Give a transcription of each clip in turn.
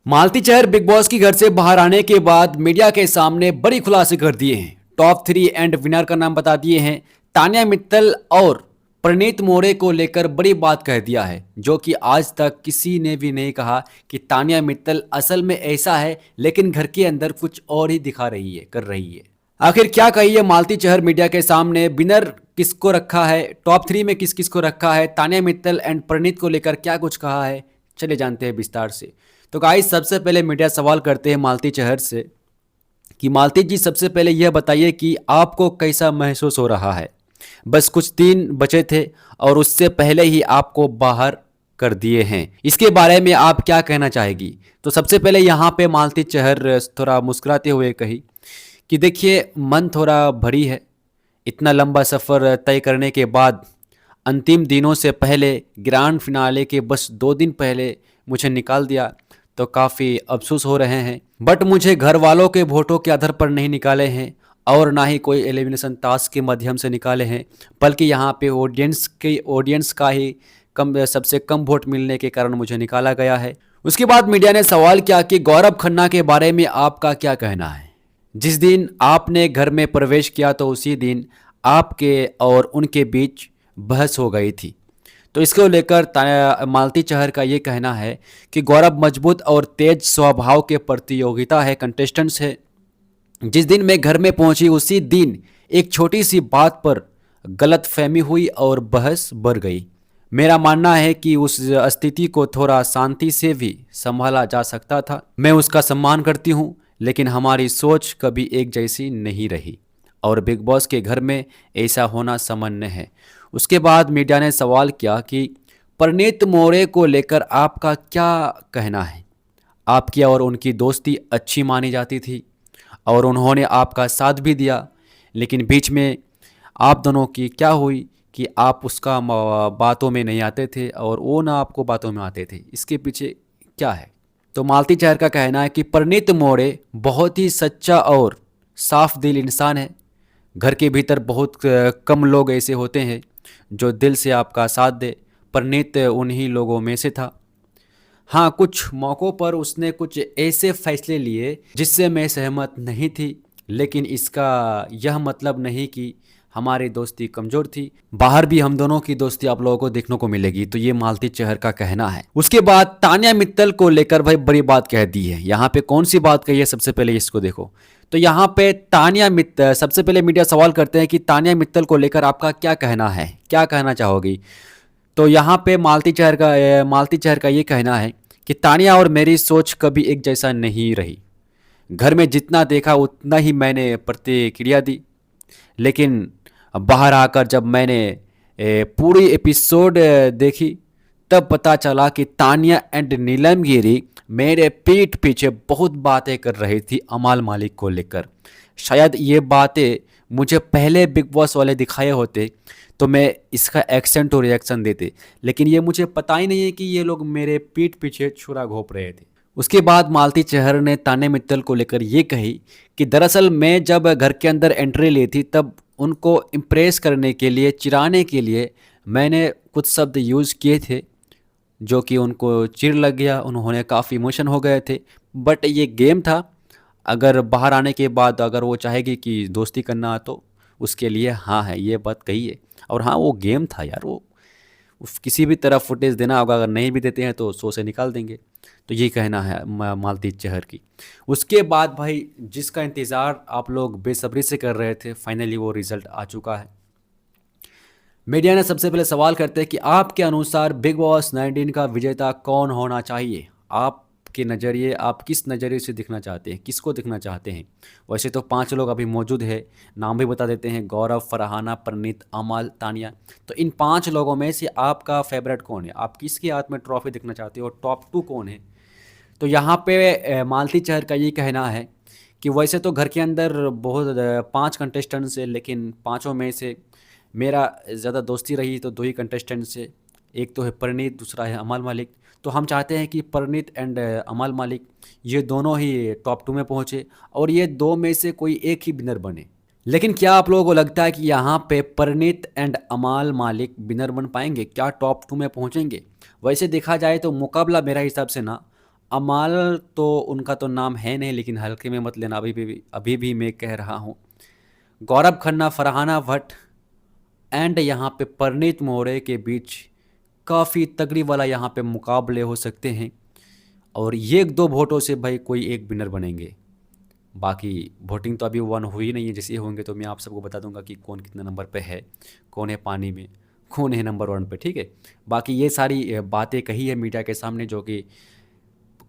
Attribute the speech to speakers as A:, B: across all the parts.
A: मालती Chahar big boss की घर से बाहर आने के बाद मीडिया के सामने बड़ी खुलासे कर दिए हैं। टॉप 3 एंड विनर का नाम बता दिए हैं। तान्या मित्तल और प्रणीत मोरे को लेकर बड़ी बात कह दिया है, जो कि आज तक किसी ने भी नहीं कहा कि तान्या मित्तल असल में ऐसा है, लेकिन घर के अंदर कुछ और ही दिखा रही है, कर रही है। आखिर क्या कही है मालती चहर मीडिया के सामने? विनर किसको रखा है, टॉप 3 में किस किस को रखा है, तान्या मित्तल एंड प्रणीत को लेकर क्या कुछ कहा है, चले जानते हैं विस्तार से। तो गाइस, सबसे पहले मीडिया सवाल करते हैं मालती चहर से कि मालती जी, सबसे पहले यह बताइए कि आपको कैसा महसूस हो रहा है। बस कुछ दिन बचे थे और उससे पहले ही आपको बाहर कर दिए हैं, इसके बारे में आप क्या कहना चाहेगी? तो सबसे पहले यहाँ पे मालती चहर थोड़ा मुस्कुराते हुए कही कि देखिए, मन थोड़ा भरी है। इतना लंबा सफ़र तय करने के बाद अंतिम दिनों से पहले, ग्रैंड फिनाले के बस 2 दिन पहले मुझे निकाल दिया, तो काफ़ी अफसोस हो रहे हैं। बट मुझे घर वालों के वोटों के आधार पर नहीं निकाले हैं और ना ही कोई एलिमिनेशन टास्क के माध्यम से निकाले हैं, बल्कि यहाँ पे ऑडियंस का ही सबसे कम वोट मिलने के कारण मुझे निकाला गया है। उसके बाद मीडिया ने सवाल किया कि गौरव खन्ना के बारे में आपका क्या कहना है। जिस दिन आपने घर में प्रवेश किया तो उसी दिन आपके और उनके बीच बहस हो गई थी। तो इसको लेकर मालती चहर का ये कहना है कि गौरव मजबूत और तेज स्वभाव के प्रतियोगिता है, कंटेस्टेंट्स है। जिस दिन मैं घर में पहुंची उसी दिन एक छोटी सी बात पर गलतफहमी हुई और बहस बढ़ गई। मेरा मानना है कि उस स्थिति को थोड़ा शांति से भी संभाला जा सकता था। मैं उसका सम्मान करती हूँ, लेकिन हमारी सोच कभी एक जैसी नहीं रही और बिग बॉस के घर में ऐसा होना सामान्य है। उसके बाद मीडिया ने सवाल किया कि प्रणीत मोरे को लेकर आपका क्या कहना है। आपकी और उनकी दोस्ती अच्छी मानी जाती थी और उन्होंने आपका साथ भी दिया, लेकिन बीच में आप दोनों की क्या हुई कि आप उसका बातों में नहीं आते थे और वो ना आपको बातों में आते थे, इसके पीछे क्या है? तो मालती चहर का कहना है कि प्रणीत मोरे बहुत ही सच्चा और साफ दिल इंसान है। घर के भीतर बहुत कम लोग ऐसे होते हैं जो दिल से आपका साथ दे। प्रणीत उन्हीं लोगों में से था। हाँ, कुछ मौक़ों पर उसने कुछ ऐसे फैसले लिए जिससे मैं सहमत नहीं थी, लेकिन इसका यह मतलब नहीं कि हमारी दोस्ती कमज़ोर थी। बाहर भी हम दोनों की दोस्ती आप लोगों को देखने को मिलेगी। तो ये मालती चहर का कहना है। उसके बाद तान्या मित्तल को लेकर भाई बड़ी बात कह दी है। यहाँ पे कौन सी बात कही है, सबसे पहले इसको देखो। तो यहाँ पे तान्या मित्तल, सबसे पहले मीडिया सवाल करते हैं कि तान्या मित्तल को लेकर आपका क्या कहना है, क्या कहना चाहोगी? तो यहाँ पे मालती चहर का ये कहना है कि तान्या और मेरी सोच कभी एक जैसा नहीं रही। घर में जितना देखा उतना ही मैंने प्रतिक्रिया दी, लेकिन बाहर आकर जब मैंने पूरी एपिसोड देखी, तब पता चला कि तान्या एंड नीलम गिरी मेरे पीठ पीछे बहुत बातें कर रही थी अमाल मालिक को लेकर। शायद ये बातें मुझे पहले बिग बॉस वाले दिखाए होते तो मैं इसका एक्सेंट और रिएक्शन देते, लेकिन ये मुझे पता ही नहीं है कि ये लोग मेरे पीठ पीछे छुरा घोंप रहे थे। उसके बाद मालती चहर ने तान्या मित्तल को लेकर ये कही कि दरअसल मैं जब घर के अंदर एंट्री ली थी, तब उनको इम्प्रेस करने के लिए, चिढ़ाने के लिए मैंने कुछ शब्द यूज़ किए थे जो कि उनको चिढ़ लग गया। उन्होंने काफ़ी इमोशन हो गए थे, बट ये गेम था। अगर बाहर आने के बाद अगर वो चाहेगी कि दोस्ती करना, तो उसके लिए हाँ है, ये बात कही है। और हाँ, वो गेम था यार, वो किसी भी तरह फुटेज देना होगा, अगर नहीं भी देते हैं तो शो से निकाल देंगे। तो ये कहना है मालती चहर की। उसके बाद भाई, जिसका इंतज़ार आप लोग बेसब्री से कर रहे थे, फाइनली वो रिज़ल्ट आ चुका है। मीडिया ने सबसे पहले सवाल करते हैं कि आपके अनुसार बिग बॉस 19 का विजेता कौन होना चाहिए। आपके नज़रिए, आप किस नज़रिए से दिखना चाहते हैं, किसको दिखना चाहते हैं? वैसे तो 5 लोग अभी मौजूद है, नाम भी बता देते हैं: गौरव, फरहाना, प्रणीत, अमल, तान्या। तो इन 5 लोगों में से आपका फेवरेट कौन है? आप किसके हाथ में ट्रॉफी देखना चाहते हो और टॉप 2 कौन है? तो यहाँ पे मालती चहर का ये कहना है कि वैसे तो घर के अंदर बहुत 5 कंटेस्टेंट्स है, लेकिन पाँचों में से मेरा ज़्यादा दोस्ती रही तो 2 ही कंटेस्टेंट से। एक तो है प्रणीत, दूसरा है अमाल मालिक। तो हम चाहते हैं कि प्रणीत एंड अमाल मालिक, ये दोनों ही टॉप 2 में पहुँचे और ये 2 में से कोई एक ही विनर बने। लेकिन क्या आप लोगों को लगता है कि यहाँ पे प्रणीत एंड अमाल मालिक विनर बन पाएंगे? क्या टॉप 2 में पहुँचेंगे? वैसे देखा जाए तो मुकाबला मेरा हिसाब से ना अमाल तो उनका तो नाम है नहीं, लेकिन हल्के में मत लेना, अभी भी मैं कह रहा हूँ। गौरव खन्ना, फरहाना भट्ट एंड यहाँ पे परनीत मोरे के बीच काफ़ी तगड़ी वाला यहाँ पे मुकाबले हो सकते हैं, और ये एक दो वोटों से भाई कोई एक विनर बनेंगे। बाकी वोटिंग तो अभी वन हुई नहीं है, जैसे होंगे तो मैं आप सबको बता दूंगा कि कौन कितने नंबर पे है, कौन है पानी में, कौन है नंबर वन पे, ठीक है। बाकी ये सारी बातें कही है मीडिया के सामने, जो कि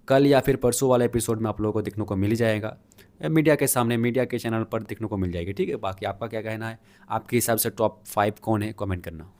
A: कल या फिर परसों वाले एपिसोड में आप लोगों को देखने को मिल जाएगा, मीडिया के सामने, मीडिया के चैनल पर देखने को मिल जाएगी, ठीक है। बाकी आपका क्या कहना है, आपके हिसाब से टॉप 5 कौन है, कमेंट करना।